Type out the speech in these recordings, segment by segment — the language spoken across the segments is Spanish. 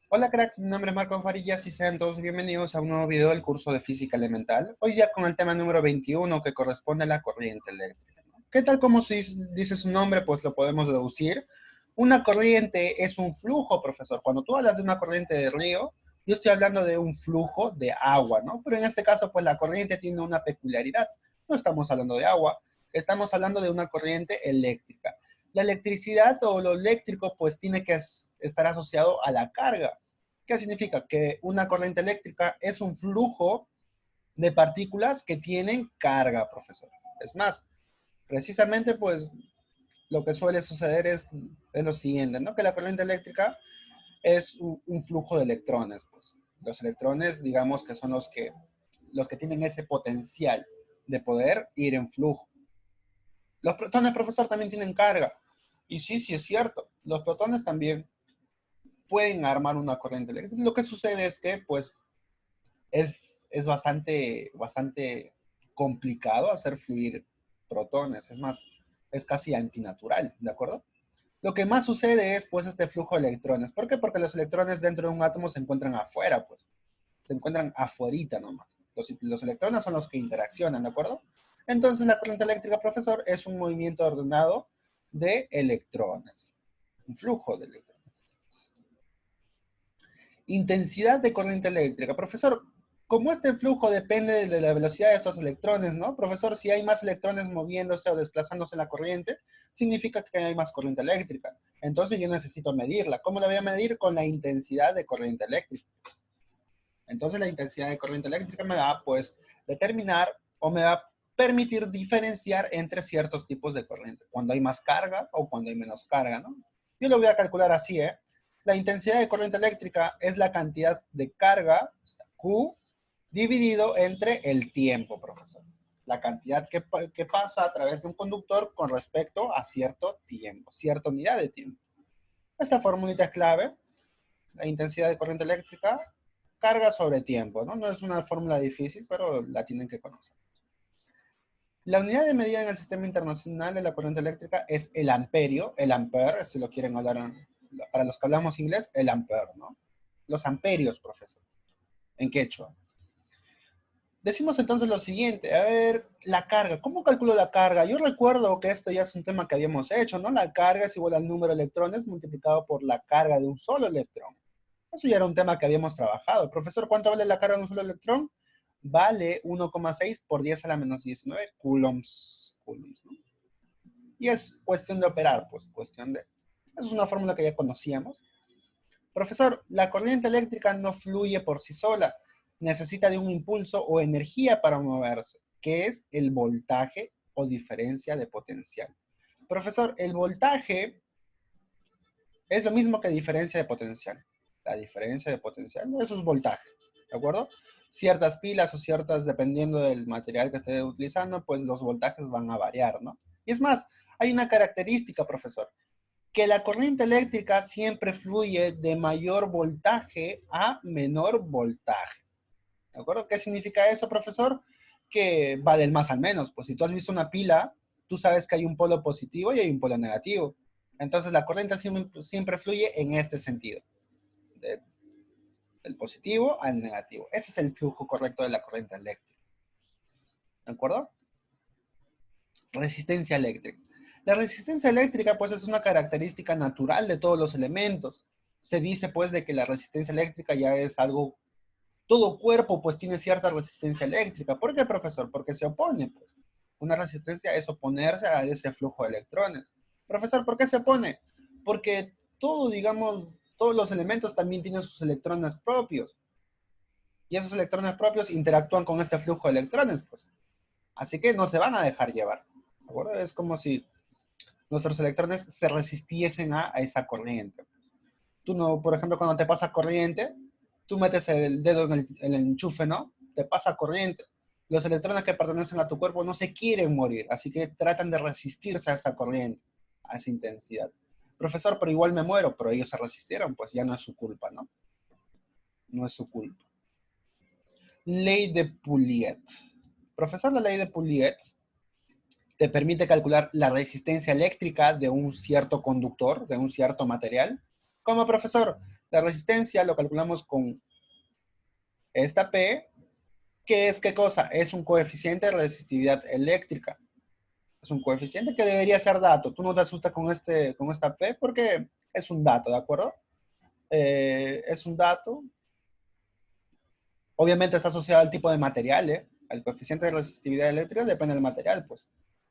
Hola cracks, mi nombre es Marco Farillas y sean todos bienvenidos a un nuevo video del curso de Física Elemental. Hoy día con el tema número 21 que corresponde a la corriente eléctrica. ¿Qué tal como dice su nombre? Pues lo podemos deducir. Una corriente es un flujo, profesor. Cuando tú hablas de una corriente de río, yo estoy hablando de un flujo de agua, ¿no? Pero en este caso, pues la corriente tiene una peculiaridad. No estamos hablando de agua, estamos hablando de una corriente eléctrica. La electricidad o lo eléctrico pues tiene que estar asociado a la carga. ¿Qué significa? Que una corriente eléctrica es un flujo de partículas que tienen carga, profesor. Es más, precisamente pues lo que suele suceder es lo siguiente, ¿no? Que la corriente eléctrica es un flujo de electrones, pues. Los electrones, digamos que son los que tienen ese potencial de poder ir en flujo. Los protones, profesor, también tienen carga. Y sí, sí es cierto. Los protones también pueden armar una corriente eléctrica. Lo que sucede es que, pues, es bastante complicado hacer fluir protones. Es más, es casi antinatural, ¿de acuerdo? Lo que más sucede es, pues, este flujo de electrones. ¿Por qué? Porque los electrones dentro de un átomo se encuentran afuera, pues. Se encuentran afuerita nomás. Los electrones son los que interaccionan, ¿de acuerdo? Entonces, la corriente eléctrica, profesor, es un movimiento ordenado de electrones. Un flujo de electrones. Intensidad de corriente eléctrica. Profesor, como este flujo depende de la velocidad de estos electrones, ¿no? Profesor, si hay más electrones moviéndose o desplazándose en la corriente, significa que hay más corriente eléctrica. Entonces yo necesito medirla. ¿Cómo la voy a medir? Con la intensidad de corriente eléctrica. Entonces la intensidad de corriente eléctrica me va, pues, determinar o me va a permitir diferenciar entre ciertos tipos de corriente, cuando hay más carga o cuando hay menos carga, ¿no? Yo lo voy a calcular así, ¿eh? La intensidad de corriente eléctrica es la cantidad de carga, o sea, Q, dividido entre el tiempo, profesor. La cantidad que pasa a través de un conductor con respecto a cierto tiempo, cierta unidad de tiempo. Esta formulita es clave. La intensidad de corriente eléctrica, carga sobre tiempo, ¿no? No es una fórmula difícil, pero la tienen que conocer. La unidad de medida en el sistema internacional de la corriente eléctrica es el amperio, el ampere, si lo quieren hablar, para los que hablamos inglés, el ampere, ¿no? Los amperios, profesor, en quechua. Decimos entonces lo siguiente, a ver, la carga. ¿Cómo calculo la carga? Yo recuerdo que esto ya es un tema que habíamos hecho, ¿no? La carga es igual al número de electrones multiplicado por la carga de un solo electrón. Eso ya era un tema que habíamos trabajado. Profesor, ¿cuánto vale la carga de un solo electrón? Vale 1,6 por 10 a la menos 19 coulombs, ¿no? Y es cuestión de operar, pues, cuestión de... Esa es una fórmula que ya conocíamos. Profesor, la corriente eléctrica no fluye por sí sola. Necesita de un impulso o energía para moverse, que es el voltaje o diferencia de potencial. Profesor, el voltaje es lo mismo que diferencia de potencial. La diferencia de potencial, eso es voltaje, ¿de acuerdo? Ciertas pilas o ciertas, dependiendo del material que esté utilizando, pues los voltajes van a variar, ¿no? Y es más, hay una característica, profesor, que la corriente eléctrica siempre fluye de mayor voltaje a menor voltaje. ¿De acuerdo? ¿Qué significa eso, profesor? Que va del más al menos. Pues si tú has visto una pila, tú sabes que hay un polo positivo y hay un polo negativo. Entonces la corriente siempre fluye en este sentido, de, del positivo al negativo. Ese es el flujo correcto de la corriente eléctrica. ¿De acuerdo? Resistencia eléctrica. La resistencia eléctrica pues es una característica natural de todos los elementos. Se dice pues de que la resistencia eléctrica ya es algo, todo cuerpo pues tiene cierta resistencia eléctrica. ¿Por qué, profesor? Porque se opone pues. Una resistencia es oponerse a ese flujo de electrones. Profesor, ¿por qué se opone? Porque todo, digamos, todos los elementos también tienen sus electrones propios. Y esos electrones propios interactúan con este flujo de electrones, pues. Así que no se van a dejar llevar. ¿De acuerdo? Es como si nuestros electrones se resistiesen a esa corriente. Tú no, por ejemplo, cuando te pasa corriente, tú metes el dedo en el enchufe, ¿no? Te pasa corriente. Los electrones que pertenecen a tu cuerpo no se quieren morir, así que tratan de resistirse a esa corriente, a esa intensidad. Profesor, pero igual me muero, pero ellos se resistieron, pues ya no es su culpa, ¿no? No es su culpa. Ley de Pouliot. Profesor, la ley de Pouliot te permite calcular la resistencia eléctrica de un cierto conductor, de un cierto material. Como profesor, la resistencia lo calculamos con esta P, que es ¿qué cosa? Es un coeficiente de resistividad eléctrica. Es un coeficiente que debería ser dato. Tú no te asustas con esta P porque es un dato, ¿de acuerdo? Es un dato. Obviamente está asociado al tipo de material, ¿eh? El coeficiente de resistividad eléctrica depende del material, pues.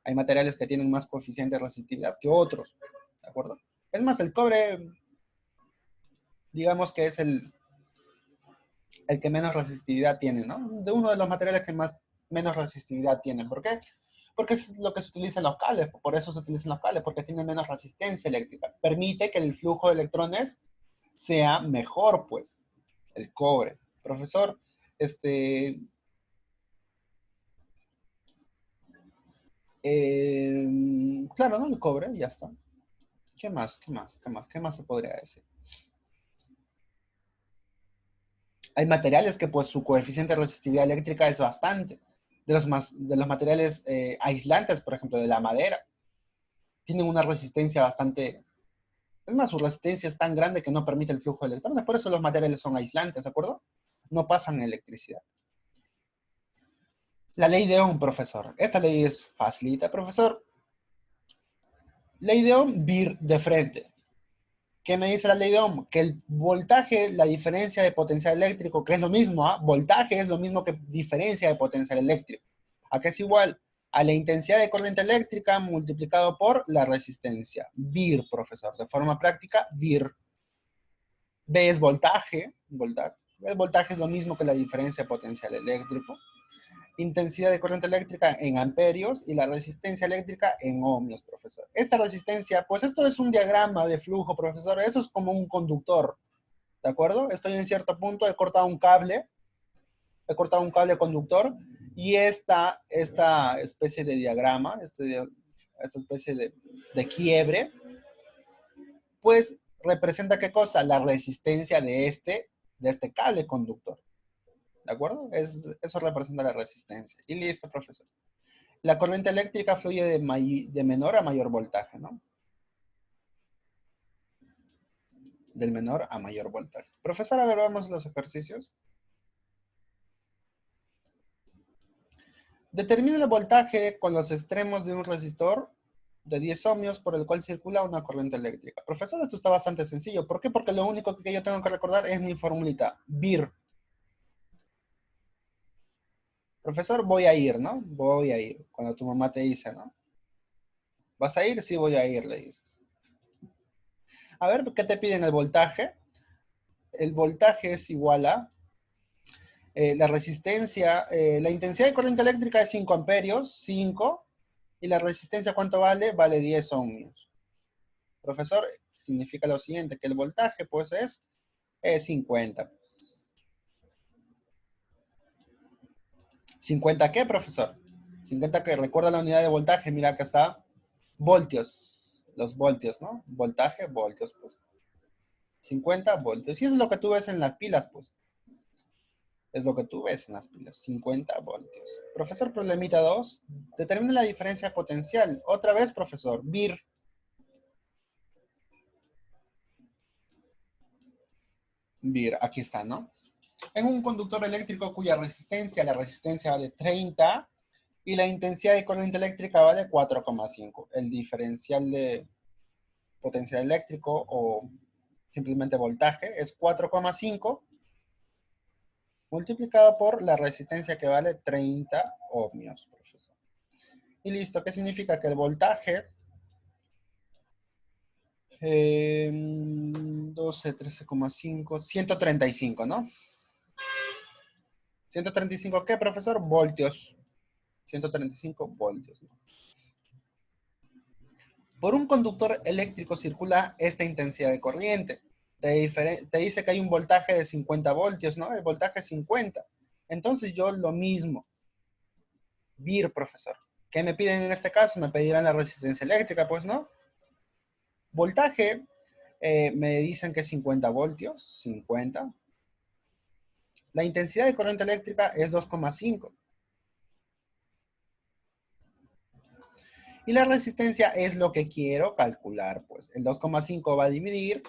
Hay materiales que tienen más coeficiente de resistividad que otros, ¿de acuerdo? Es más, el cobre, digamos que es el que menos resistividad tiene, ¿no? De uno de los materiales que menos resistividad tiene. ¿Por qué? Porque es lo que se utiliza en los cables, por eso se utilizan los cables, porque tienen menos resistencia eléctrica. Permite que el flujo de electrones sea mejor, pues, el cobre. Profesor, claro, ¿no? El cobre, ya está. ¿Qué más? ¿Qué más? ¿Qué más? ¿Qué más se podría decir? Hay materiales que pues su coeficiente de resistividad eléctrica es bastante. De los materiales aislantes, por ejemplo, de la madera, tienen una resistencia bastante. Es más, su resistencia es tan grande que no permite el flujo de electrones. Por eso los materiales son aislantes, ¿de acuerdo? No pasan electricidad. La ley de Ohm, profesor. Esta ley es facilita, profesor. Ley de Ohm, vir de frente. ¿Qué me dice la ley de Ohm? Que el voltaje, la diferencia de potencial eléctrico, que es lo mismo, ¿ah? Voltaje es lo mismo que diferencia de potencial eléctrico. ¿A qué es igual? A la intensidad de corriente eléctrica multiplicado por la resistencia. VIR, profesor. De forma práctica, VIR. V es voltaje. El voltaje es lo mismo que la diferencia de potencial eléctrico. Intensidad de corriente eléctrica en amperios y la resistencia eléctrica en ohmios, profesor. Esta resistencia, pues esto es un diagrama de flujo, profesor. Esto es como un conductor, ¿de acuerdo? Estoy en cierto punto, he cortado un cable conductor y esta especie de diagrama, esta especie de quiebre, pues representa ¿qué cosa? La resistencia de este cable conductor. ¿De acuerdo? Eso representa la resistencia. Y listo, profesor. La corriente eléctrica fluye de menor a mayor voltaje, ¿no? Del menor a mayor voltaje. Profesor, a ver, vamos a los ejercicios. Determina el voltaje con los extremos de un resistor de 10 ohmios por el cual circula una corriente eléctrica. Profesor, esto está bastante sencillo. ¿Por qué? Porque lo único que yo tengo que recordar es mi formulita, VIR. Profesor, voy a ir, ¿no? Voy a ir. Cuando tu mamá te dice, ¿no? ¿Vas a ir? Sí, voy a ir, le dices. A ver, ¿qué te piden el voltaje? El voltaje es igual a la resistencia, la intensidad de corriente eléctrica es 5 amperios, 5, y la resistencia, ¿cuánto vale? Vale 10 ohmios. Profesor, significa lo siguiente, que el voltaje, pues, es 50. ¿50 qué, profesor? 50 que recuerda la unidad de voltaje, mira, acá está, voltios, los voltios, ¿no? Voltaje, voltios, pues. 50 voltios. Y eso es lo que tú ves en las pilas, pues. Es lo que tú ves en las pilas, 50 voltios. Profesor, problemita 2. Determina la diferencia potencial. Otra vez, profesor, VIR. VIR, aquí está, ¿no? En un conductor eléctrico cuya resistencia, la resistencia vale 30 y la intensidad de corriente eléctrica vale 4,5. El diferencial de potencial eléctrico o simplemente voltaje es 4,5 multiplicado por la resistencia que vale 30 ohmios, profesor. Y listo, ¿qué significa? Que el voltaje 12, 13,5, 135, ¿no? 135, ¿qué, profesor? Voltios. 135 voltios, ¿no? Por un conductor eléctrico circula esta intensidad de corriente. Te dice que hay un voltaje de 50 voltios, ¿no? El voltaje es 50. Entonces yo lo mismo. VIR, profesor. ¿Qué me piden en este caso? Me pedirán la resistencia eléctrica, pues, ¿no? Voltaje, me dicen que es 50 voltios, 50. La intensidad de corriente eléctrica es 2,5. Y la resistencia es lo que quiero calcular, pues. El 2,5 va a dividir.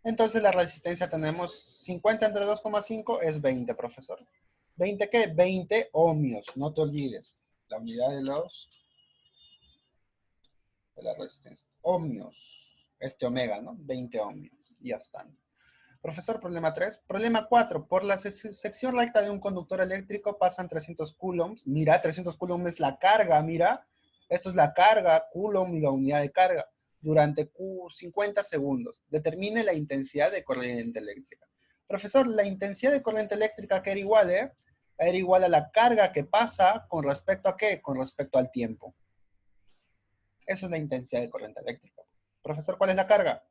Entonces la resistencia tenemos 50 entre 2,5 es 20, profesor. ¿20 qué? 20 ohmios, no te olvides. La unidad de la resistencia. Ohmios. Omega, ¿no? 20 ohmios. Y ya están. Profesor, problema 3. Problema 4. Por la sección recta de un conductor eléctrico pasan 300 coulombs. Mira, 300 coulombs es la carga, mira. Esto es la carga, coulomb y la unidad de carga. Durante 50 segundos. Determine la intensidad de corriente eléctrica. Profesor, la intensidad de corriente eléctrica que era igual, era igual a la carga que pasa con respecto a ¿qué? Con respecto al tiempo. Eso es la intensidad de corriente eléctrica. Profesor, ¿cuál es la carga?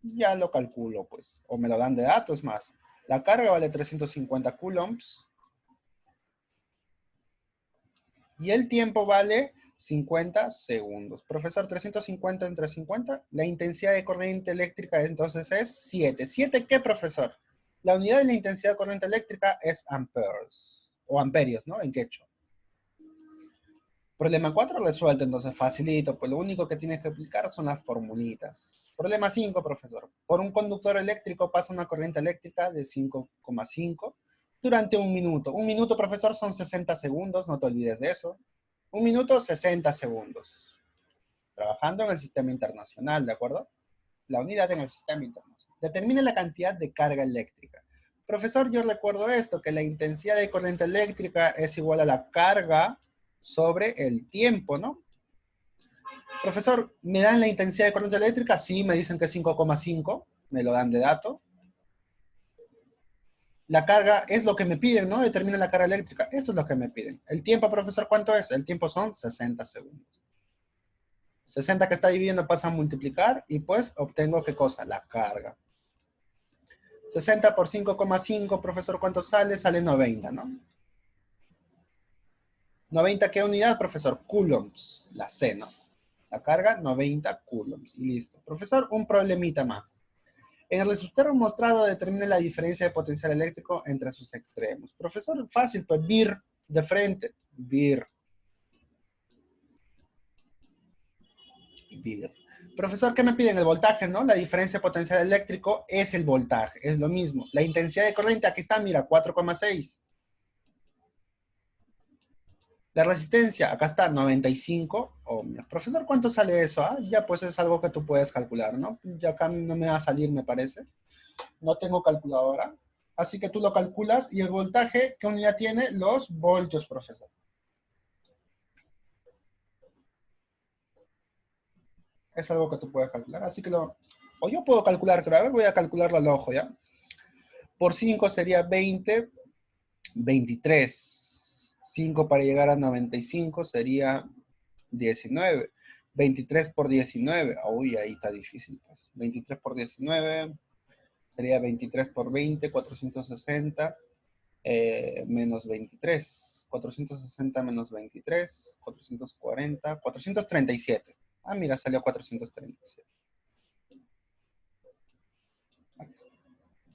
Ya lo calculo, pues. O me lo dan de datos más. La carga vale 350 coulombs. Y el tiempo vale 50 segundos. Profesor, 350 entre 50. La intensidad de corriente eléctrica entonces es 7. ¿7 qué, profesor? La unidad de la intensidad de corriente eléctrica es amperes. O amperios, ¿no? En quechua. Problema 4 resuelto, entonces facilito, pues lo único que tienes que aplicar son las formulitas. Problema 5, profesor. Por un conductor eléctrico pasa una corriente eléctrica de 5,5 durante un minuto. Un minuto, profesor, son 60 segundos, no te olvides de eso. Un minuto, 60 segundos. Trabajando en el sistema internacional, ¿de acuerdo? La unidad en el sistema internacional. Determine la cantidad de carga eléctrica. Profesor, yo recuerdo esto, que la intensidad de corriente eléctrica es igual a la carga sobre el tiempo, ¿no? Profesor, ¿me dan la intensidad de corriente eléctrica? Sí, me dicen que es 5,5, me lo dan de dato. La carga es lo que me piden, ¿no? Determina la carga eléctrica. Eso es lo que me piden. ¿El tiempo, profesor, cuánto es? El tiempo son 60 segundos. 60 que está dividiendo pasa a multiplicar y pues obtengo, ¿qué cosa? La carga. 60 por 5,5, profesor, ¿cuánto sale? Sale 90, ¿no? 90, ¿qué unidad, profesor? Coulombs, la C, ¿no? La carga, 90 coulombs. Y listo. Profesor, un problemita más. En el resultado mostrado determine la diferencia de potencial eléctrico entre sus extremos. Profesor, fácil, pues vir de frente. Vir. Vir. Profesor, ¿qué me piden? El voltaje, ¿no? La diferencia de potencial eléctrico es el voltaje, es lo mismo. La intensidad de corriente, aquí está, mira, 4,6. La resistencia, acá está, 95 ohmios. Profesor, ¿cuánto sale eso? Ya pues es algo que tú puedes calcular, ¿no? Ya acá no me va a salir, me parece. No tengo calculadora. Así que tú lo calculas y el voltaje, ¿qué unidad tiene? Los voltios, profesor. Es algo que tú puedes calcular. Así que o yo puedo calcular, pero a ver, voy a calcularlo al ojo, ¿ya? Por 5 sería 20, 23. 5 para llegar a 95 sería 19. 23 por 19. Uy, ahí está difícil, pues. 23 por 19 sería 23 por 20, 460. Menos 23. 460 menos 23. 440. 437. Ah, mira, salió 437. Aquí está.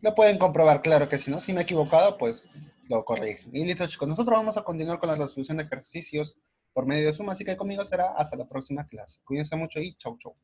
Lo pueden comprobar, claro que si no, si me he equivocado, pues lo corrigen. Y listo, chicos. Nosotros vamos a continuar con la resolución de ejercicios por medio de Zoom, así que conmigo será hasta la próxima clase. Cuídense mucho y chau, chau.